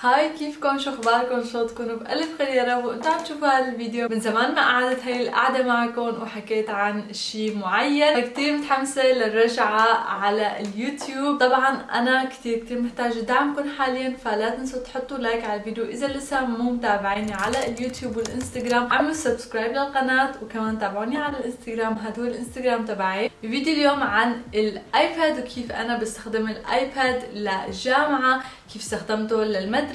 هاي، كيفكم؟ شو اخباركم؟ شو تكونوا بألف خير يا رب. وانتم عم تشوفوا هذا الفيديو من زمان ما قعدت هاي القعدة معكم وحكيت عن شيء معين، كتير متحمسة للرجعة على اليوتيوب. طبعا انا كتير محتاجة دعمكم حاليا، فلا تنسوا تحطوا لايك على الفيديو. اذا لسه مو متابعيني على اليوتيوب والانستغرام اعملوا سبسكرايب للقناة، وكمان تابعوني على الانستغرام، هذا هو الانستغرام تبعي. فيديو اليوم عن الايباد وكيف انا بستخدم الايباد للجامعة، كيف استخدمته للمدرسة،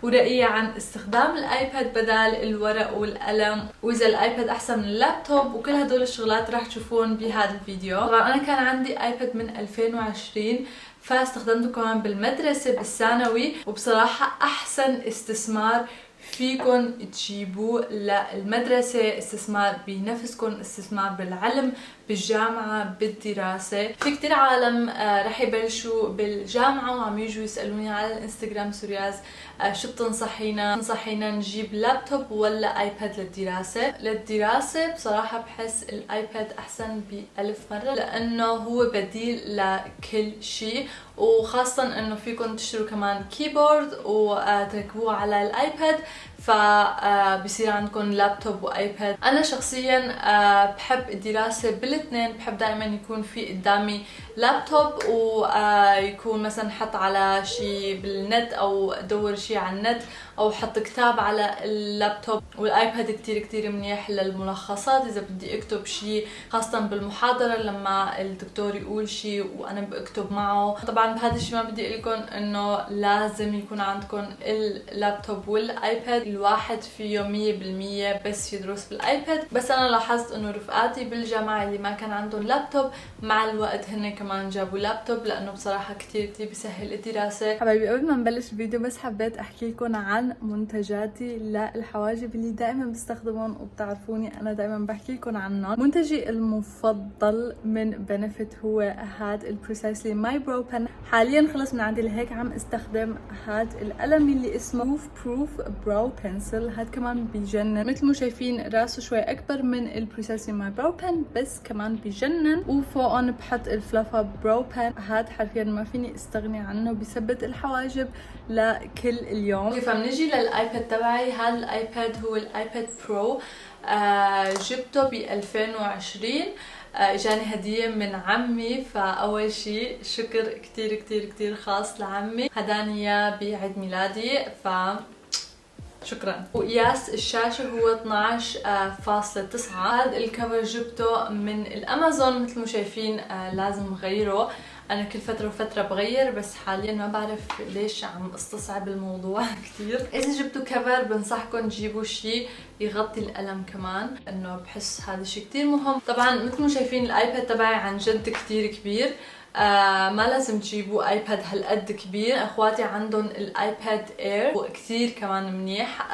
ورأيي عن استخدام الايباد بدل الورق والقلم، واذا الايباد احسن من اللابتوب، وكل هدول الشغلات راح تشوفون بهذا الفيديو. طبعا انا كان عندي ايباد من 2020 فاستخدمته كمان بالمدرسة بالثانوي، وبصراحة احسن استثمار فيكن تجيبوه للمدرسة، استثمار بنفسكن، استثمار بالعلم، بالجامعة، بالدراسة. في كتير عالم رح يبلشوا بالجامعة وعم يجوا يسألوني على الانستغرام سورياز شو بتنصحينا؟ نجيب لابتوب ولا ايباد للدراسة؟ للدراسة بصراحة بحس الايباد احسن بألف مرة، لانه هو بديل لكل شيء، وخاصة انه فيكم تشتروا كمان كيبورد وتركبوه على الايباد، فبصير عندكم لابتوب وايباد. انا شخصيا بحب الدراسة بالاثنين، بحب دائما يكون في قدامي لابتوب ويكون مثلا حط على شيء بالنت او ادور شيء على النت، او حط كتاب على اللابتوب. والايباد كتير منيح للملخصات، اذا بدي اكتب شيء خاصة بالمحاضرة لما الدكتور يقول شيء وانا بكتب معه. طبعا بهذا الشيء ما بدي لكم انه لازم يكون عندكم اللابتوب والايباد، الواحد فيه 100% بس يدرس بالايباد. بس انا لاحظت انه رفقاتي بالجامعة اللي ما كان عندهم لابتوب مع الوقت هن كمان جابوا لابتوب، لانه بصراحة كتير بيسهل الدراسة. حبايبي قبل ما نبلش الفيديو بس حبيت احكي لكم عن منتجاتي للحواجب اللي دائما بستخدمهم، وبتعرفوني انا دائما بحكي لكم عنهم. منتجي المفضل من بنفيت هو هاد البريسايسلي ماي برو بن. حاليا خلص من عندي لهيك عم استخدم هاد القلم اللي اسمه بروف براو بنسل. هاد كمان بيجنن، مثل ما شايفين راسه شوي اكبر من البريسايسلي ماي برو بن، بس كمان بيجنن. وفوقهم بحط الفلافا برو بن. هاد حرفيا ما فيني استغني عنه، بيثبت الحواجب لكل اليوم. فبنجي للايباد تبعي. هذا الايباد هو الايباد برو، جبته ب 2020، اجاني هدية من عمي. فاول شيء شكر كتير خاص لعمي، هداني اياه بعيد ميلادي، ف شكرا. وقياس الشاشة هو 12.9. هذا الكفر جبته من الامازون، مثل ما شايفين لازم غيره. انا كل فترة وفترة بغير، بس حاليا ما بعرف ليش عم استصعب الموضوع كتير. اذا جبتوا كفر بنصحكم تجيبوا شيء يغطي القلم كمان، انه بحس هذا الشيء كتير مهم. طبعا مثل ما شايفين الايباد تبعي عن جد كتير كبير، ما لازم تجيبوا ايباد هالقد كبير. اخواتي عندهم الايباد اير وكتير كمان منيح.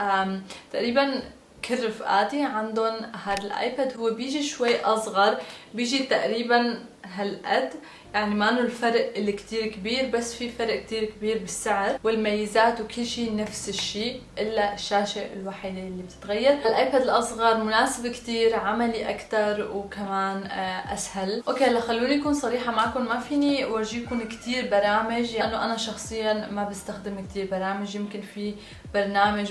تقريبا كل رفقاتي عندهم هذا الايباد، هو بيجي شوي اصغر، بيجي تقريبا هالقد، يعني ما انه الفرق اللي كتير كبير، بس في فرق كتير كبير بالسعر والميزات وكل شيء نفس الشيء، الا الشاشة الوحيدة اللي بتتغير. الايباد الاصغر مناسب كتير، عملي اكتر، وكمان اسهل. اوكي، خلوني اكون صريحة معكم، ما فيني ورجيكم كتير برامج، لانه انا شخصيا ما بستخدم كتير برامج. يمكن في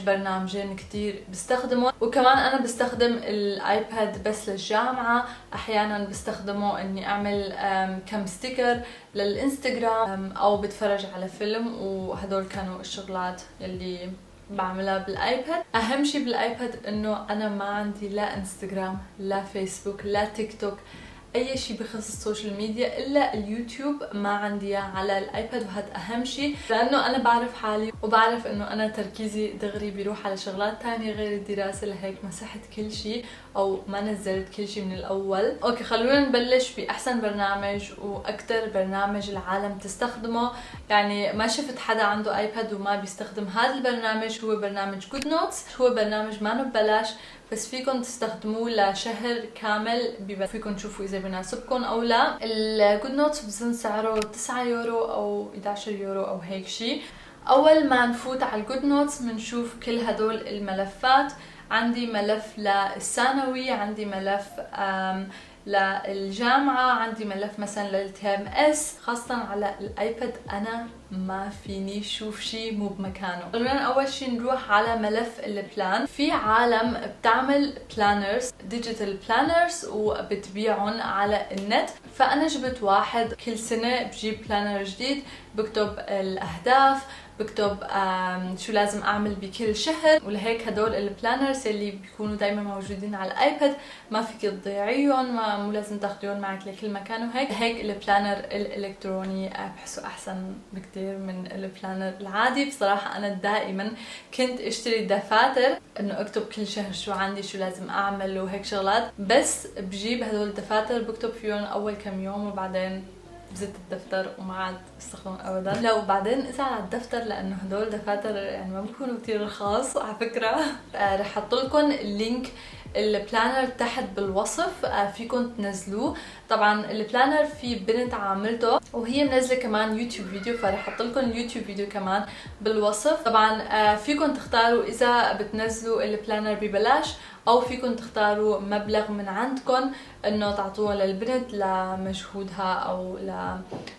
برنامجين كتير بستخدمه. وكمان انا بستخدم الايباد بس للجامعة، احيانا بستخدمه اني اعمل كم ستيكر للانستغرام، او بتفرج على فيلم، وهدول كانوا الشغلات يلي بعملها بالايباد. اهم شيء بالايباد انه انا ما عندي لا انستغرام لا فيسبوك لا تيك توك، اي شيء بخص السوشيال ميديا الا اليوتيوب ما عندي على الايباد. وهذا اهم شيء، لانه انا بعرف حالي وبعرف انه انا تركيزي دغري بيروح على شغلات تانية غير الدراسة، لهيك مسحت كل شيء او ما نزلت كل شيء من الاول. اوكي، خلونا نبلش باحسن برنامج واكثر برنامج العالم تستخدمه. يعني ما شفت حدا عنده ايباد وما بيستخدم هذا البرنامج. هو برنامج جود نوتس. هو برنامج ما ببلاش، بس فيكم تستخدموه لشهر كامل، فيكم تشوفوا اذا بيناسبكم او لا. الجود نوتس بظن سعره 9 يورو او 11 يورو او هيك شيء. اول ما نفوت على الجود نوتس بنشوف كل هدول الملفات. عندي ملف للثانوي، عندي ملف للجامعة، عندي ملف مثلا للتيرم اس. خاصة على الايباد انا ما فيني شوف شيء مو بمكانه. خلونا اول شيء نروح على ملف البلان. في عالم بتعمل بلانرز، ديجيتال بلانرز، وبتبيعهم على النت. فانا جبت واحد كل سنة بجيب بلانر جديد، بكتب الاهداف، بكتب شو لازم اعمل بكل شهر. ولهيك هدول البلانرز اللي بيكونوا دايما موجودين على الايباد ما فيك تضيعيهم، مو لازم تاخذيهم معك لكل مكان. وهيك البلانر الالكتروني بحسه احسن بكثير من البلانر العادي. بصراحه انا دائما كنت اشتري دفاتر انه اكتب كل شهر شو عندي، شو لازم اعمل وهيك شغلات، بس بجيب هدول الدفاتر بكتب فيهم اول كم يوم وبعدين بزت الدفتر وما عاد استخدمه ابدا. لا وبعدين ازعل على الدفتر لانه هدول دفاتر يعني ما بيكونوا كثير رخاص على فكره. رح احط لكم اللينك البلانر تحت بالوصف، فيكم تنزلوه. طبعا البلانر في بنت عاملته وهي منزله كمان يوتيوب فيديو، فرح احط لكم اليوتيوب فيديو كمان بالوصف. طبعا فيكم تختاروا اذا بتنزلوا البلانر ببلاش او فيكم تختاروا مبلغ من عندكم انه تعطوها للبنت لمجهودها او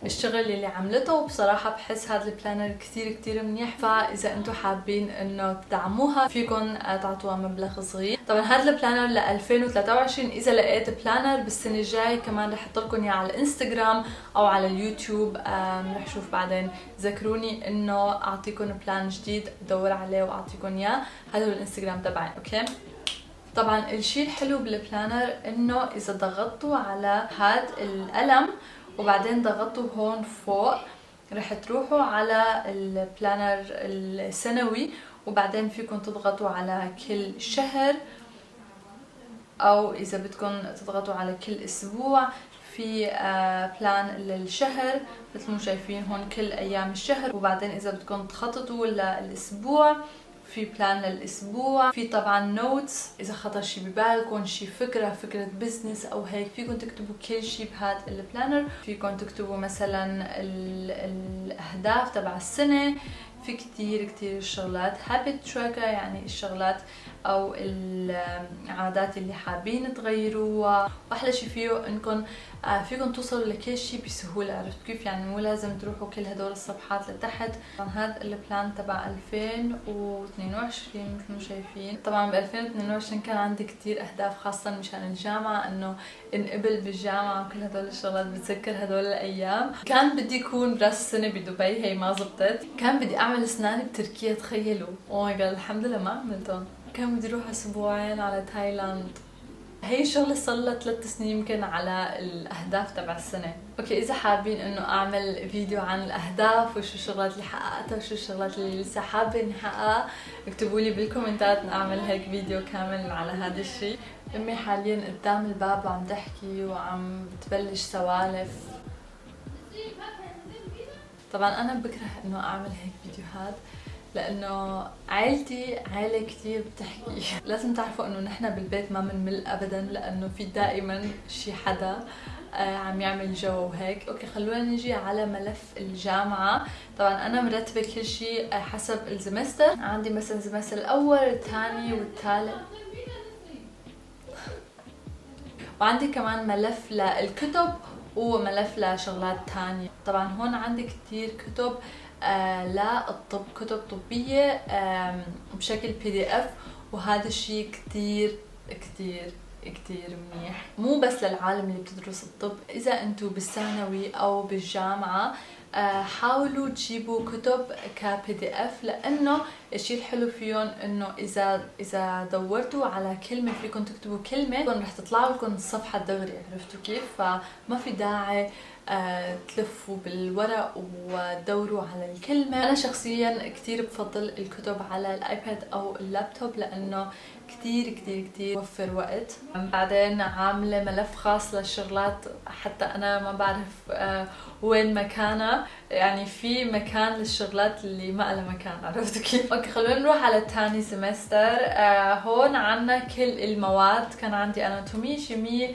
للشغل اللي عملته. وبصراحه بحس هذا البلانر كثير منيح، فاذا انتم حابين انه تدعموها فيكم تعطوها مبلغ صغير. طبعا هذا البلانر ل 2023. اذا لقيت بلانر بالسنه الجايه كمان رح احط لكم اياه على الانستغرام او على اليوتيوب، رح اشوف بعدين. ذكروني انه اعطيكم بلان جديد ادور عليه واعطيكم اياه. هذا هو الانستغرام تبعي. اوكي. طبعا الشيء الحلو بالبلانر انه اذا ضغطتوا على هاد القلم وبعدين ضغطوا هون فوق رح تروحوا على البلانر السنوي، وبعدين فيكم تضغطوا على كل شهر، او اذا بدكم تضغطوا على كل اسبوع. في بلان للشهر مثل ما شايفين هون كل ايام الشهر، وبعدين اذا بدكم تخططوا للاسبوع في بلان للاسبوع. في طبعا نوتس اذا خطر شي ببالكم، شي فكره بزنس او هيك، فيكم تكتبوا كل شي بهذا البلانر. فيكم تكتبوا مثلا الاهداف تبع السنه. في كتير شغلات هابت تراكر، يعني الشغلات او العادات اللي حابين تغيروها. واحلى شي فيه انكم فيكم توصلوا لكل شيء بسهوله. عرفت كيف؟ يعني مو لازم تروحوا كل هدول الصفحات لتحت. طبعا هذا البلان تبع 2022 مثل ما شايفين. طبعا ب 2022 كان عندي كثير اهداف خاصه مشان الجامعه، انه انقبل بالجامعه وكل هدول الشغلات. بتذكر هدول الايام كان بدي اكون براس السنه بدبي، هي ما زبطت. كان بدي اعمل اسناني بتركيا، تخيلوا. اوه ماي جاد الحمد لله ما عملتهم. كان بدي اروح اسبوعين على تايلاند. هي شغلة صار لها 3 سنين يمكن على الاهداف تبع السنة. اوكي اذا حابين انه اعمل فيديو عن الاهداف وشو الشغلات اللي حققتها وشو الشغلات اللي لسه حابة اني احققها، اكتبوا لي بالكومنتات نعمل هيك فيديو كامل على هذا الشيء. امي حاليا قدام الباب وعم تحكي وعم بتبلش سوالف. طبعا انا بكره انه اعمل هيك فيديوهات لانه عائلتي عائله كثير بتحكي. لازم تعرفوا انه نحن بالبيت ما بنمل ابدا، لانه في دائما شي حدا عم يعمل جو وهيك. اوكي خلونا نجي على ملف الجامعه. طبعا انا مرتبه كل شيء حسب الزمستر. عندي مثلا الزمستر الاول الثاني والثالث، وعندي كمان ملف للكتب وملف لشغلات تانية. طبعا هون عندي كتير كتب للطب، كتب طبية بشكل PDF، وهذا الشيء كتير منيح، مو بس للعالم اللي بتدرس الطب. اذا انتم بالثانوي او بالجامعة حاولوا تجيبوا كتب PDF، لانه الشيء الحلو فيهم انه اذا دورتوا على كلمه فيكم تكتبوا كلمه رح تطلع لكم الصفحه دغري. عرفتوا كيف؟ فما في داعي تلفوا بالورق وتدوروا على الكلمه. انا شخصيا كثير بفضل الكتب على الايباد او اللابتوب لانه كتير بوفر وقت. بعدين عامله ملف خاص للشغلات حتى انا ما بعرف وين مكانها، يعني في مكان للشغلات اللي ما لها مكان. عرفتوا كيف؟ اوكي خلونا نروح على ثاني سمستر. هون عنا كل المواد. كان عندي اناتومي، شيمي،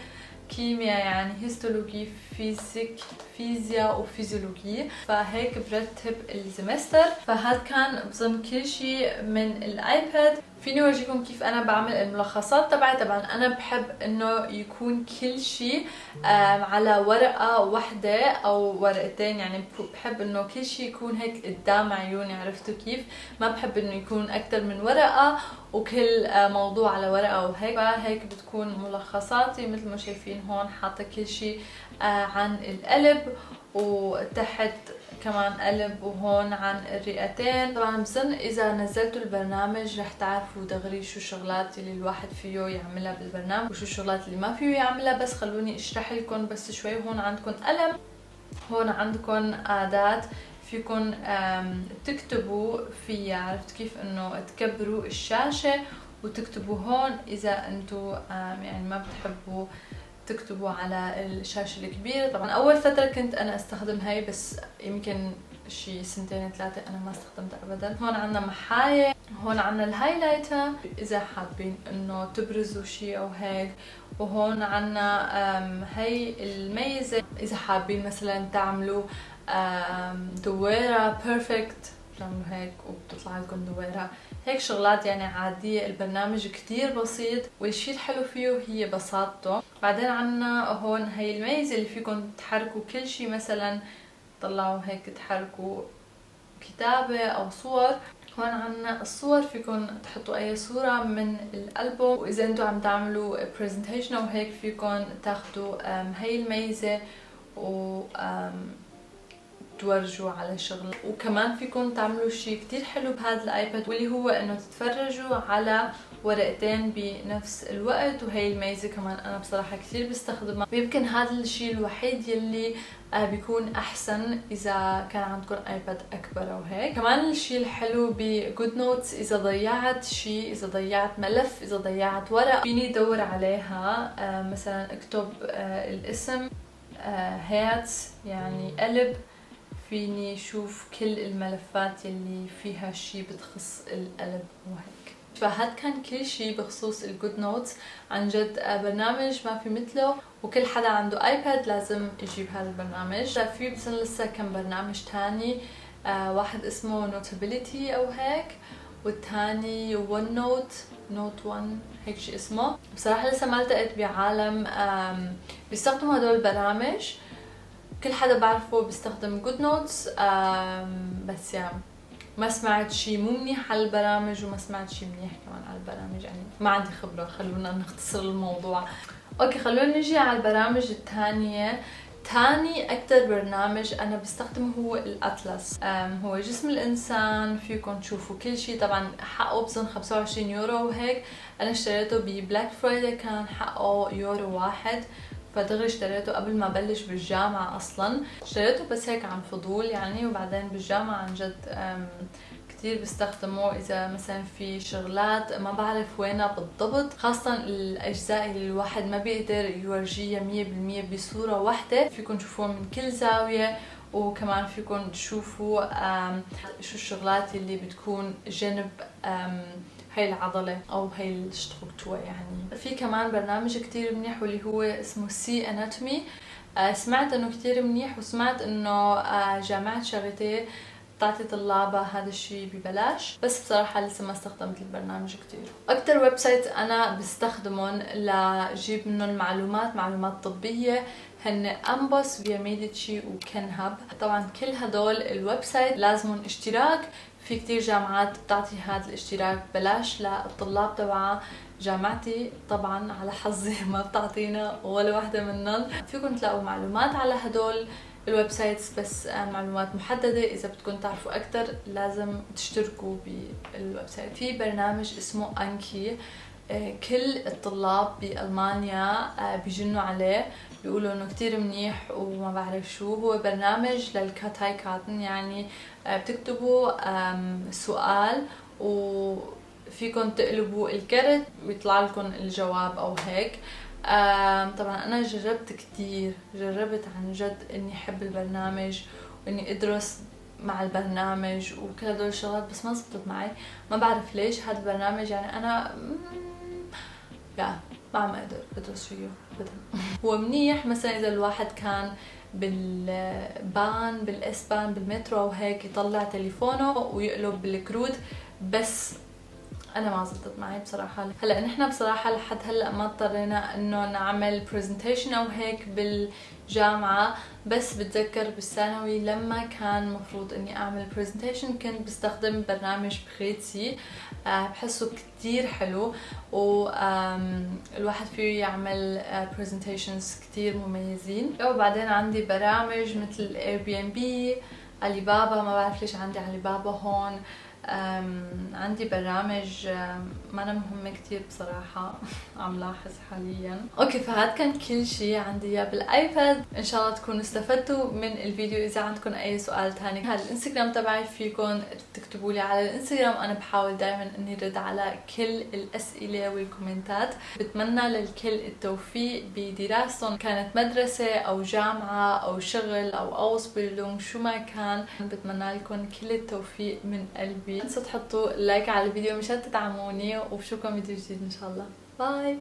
كيمياء يعني هيستولوجي، فيزيك، فيزياء وفيزيولوجية، فهيك برتب السمستر. فهذا كان بظن كل شيء من الايباد. فيني اورجيكم كيف انا بعمل الملخصات تبعي. طبعا انا بحب انه يكون كل شيء على ورقة واحدة او ورقتين، يعني بحب انه كل شيء يكون هيك قدام عيوني، عرفتوا كيف؟ ما بحب انه يكون اكثر من ورقة وكل موضوع على ورقة وهيك. فهيك بتكون ملخصاتي مثل ما شايفين هون، حاطة كل شيء عن القلب، وتحت كمان قلب، وهون عن الرئتين. طبعا بظن اذا نزلتوا البرنامج رح تعرفوا دغري شو الشغلات اللي الواحد فيه يعملها بالبرنامج وشو الشغلات اللي ما فيه يعملها. بس خلوني اشرح لكم بس شوي. هون عندكم قلم، هون عندكم اداة فيكم تكتبوا فيها، عرفت كيف؟ انه تكبروا الشاشة وتكتبوا هون اذا انتم يعني ما بتحبوا تكتبوا على الشاشة الكبيرة. طبعا أول فترة كنت أنا أستخدم هاي، بس يمكن شي 2-3 أنا ما استخدمتها أبدا. هون عنا محاية، هون عنا الهايلايتر إذا حابين إنه تبرزوا شي أو هيك، وهون عنا هاي الميزة إذا حابين مثلا تعملوا دويرة بيرفكت، بتعملوا هيك وبتطلع لكم دويرة. هيك شغلات يعني عادية. البرنامج كتير بسيط، والشيء الحلو فيه هي بساطته. بعدين عنا هون هي الميزة اللي فيكم تحركوا كل شيء، مثلا طلعوا هيك تحركوا كتابة أو صور. هون عنا الصور، فيكم تحطوا أي صورة من الألبوم، وإذا أنتم عم تعملوا برزنتيشن أو هيك فيكم تاخدوا هي الميزة و تورجوا على شغل. وكمان فيكم تعملوا شيء كتير حلو بهذا الايباد، واللي هو انه تتفرجوا على ورقتين بنفس الوقت. وهي الميزة كمان انا بصراحة كتير بستخدمها، ويمكن هذا الشيء الوحيد يلي بيكون احسن اذا كان عندكم ايباد اكبر او هيك. كمان الشيء الحلو بجود نوتس، اذا ضيعت شيء، اذا ضيعت ملف، اذا ضيعت ورق، فيني ادور عليها. مثلا اكتب الاسم هاتس يعني قلب، فيني شوف كل الملفات اللي فيها شي بتخص القلب وهيك. فهاد كان كل شي بخصوص الجود نوتس. عن جد برنامج ما في مثله، وكل حدا عنده ايباد لازم يجيب هذا البرنامج. في بس لسه كم برنامج تاني، واحد اسمه نوتابيليتي او هيك، والتاني ون نوت 1 هيك شي اسمه. بصراحة لسه ما التقيت بعالم بيستخدموا هدول البرامج. كل حدا بعرفه بيستخدم جود نوتس، بس يعني ما سمعت شيء مو منيح على البرامج، وما سمعت شيء منيح كمان على البرامج، يعني ما عندي خبرة. خلونا نختصر الموضوع. اوكي، خلونا نجي على البرامج الثانية. تاني اكتر برنامج انا بستخدمه هو الاطلس. هو جسم الانسان، فيكم تشوفوا كل شيء. طبعا حقه بظن 25 يورو وهيك. انا اشتريته ببلاك فرايداي، كان حقه يورو واحد، فدغري اشتريته قبل ما بلش بالجامعة. اصلا اشتريته بس هيك عن فضول يعني، وبعدين بالجامعة عن جد كتير بستخدمه اذا مثلا في شغلات ما بعرف وينها بالضبط، خاصة الاجزاء اللي الواحد ما بيقدر يورجيها 100% بصورة واحدة. فيكم تشوفوها من كل زاوية، وكمان فيكم تشوفوا شو الشغلات اللي بتكون جنب هاي العضلة او هاي الشتركتوة يعني. في كمان برنامج كتير منيح واللي هو اسمه سي اناتومي. سمعت انه كتير منيح، وسمعت انه جامعة شاريتيه بتعطي طلابها هذا الشيء ببلاش، بس بصراحة لسه ما استخدمت البرنامج كتير. اكتر ويب سايت انا بستخدمهم لجيب منهم معلومات طبية هن امبوس، فيا ميديتشي، وكنهب. طبعا كل هدول الويب سايت لازمهم اشتراك. في كتير جامعات بتعطي هذا الاشتراك بلاش للطلاب تبعها. جامعتي طبعا على حظي ما بتعطينا ولا واحدة منهم. فيكم تلاقوا معلومات على هدول الويب سايتس، بس معلومات محددة. إذا بدكم تعرفوا أكتر لازم تشتركوا بالويب سايت. في برنامج اسمه أنكي، كل الطلاب بألمانيا بيجنوا عليه، بيقولوا انه كتير منيح وما بعرف شو. هو برنامج للكاتاي كاتن، يعني بتكتبوا سؤال وفيكم تقلبوا الكرت ويطلع لكم الجواب او هيك. طبعا انا جربت عن جد اني احب البرنامج واني ادرس مع البرنامج وكل هدول الشغلات، بس ما زبطت معي. ما بعرف ليش هذا البرنامج، يعني انا لا ما عم اقدر ادرس فيه ابدا. هو منيح مثلا اذا الواحد كان بالبان بالاس بان بالمترو وهيك يطلع تليفونه ويقلب بالكروت، بس انا ما زبطت معي بصراحه. هلا نحن بصراحه لحد هلا ما اضطرينا انه نعمل برزنتيشن او هيك بالجامعه، بس بتذكر بالثانوي لما كان مفروض اني اعمل برزنتيشن كنت بستخدم برنامج بخيتسي، بحسه كتير حلو، والواحد فيه يعمل برزنتيشنز كتير مميزين. وبعدين عندي برامج مثل اير بي ام بي، علي بابا، ما بعرف ليش عندي علي بابا هون. عندي برامج ما أنا مهمة كتير بصراحة عم لاحظ حاليا. اوكي، فهذا كان كل شيء عندي اياه بالايباد. ان شاء الله تكونوا استفدتوا من الفيديو. اذا عندكم اي سؤال تاني، هذا الانستغرام تبعي فيكم تكتبوا لي على الانستغرام، انا بحاول دائما اني رد على كل الاسئله والكومنتات. بتمنى للكل التوفيق بدراستهم، كانت مدرسه او جامعه او شغل او اوسبيلدونغ، شو ما كان. بتمنى لكم كل التوفيق من قلبي. لا تنسوا تحطوا لايك على الفيديو مشان تدعموني، وبشوفكم فيديو جديد ان شاء الله. باي.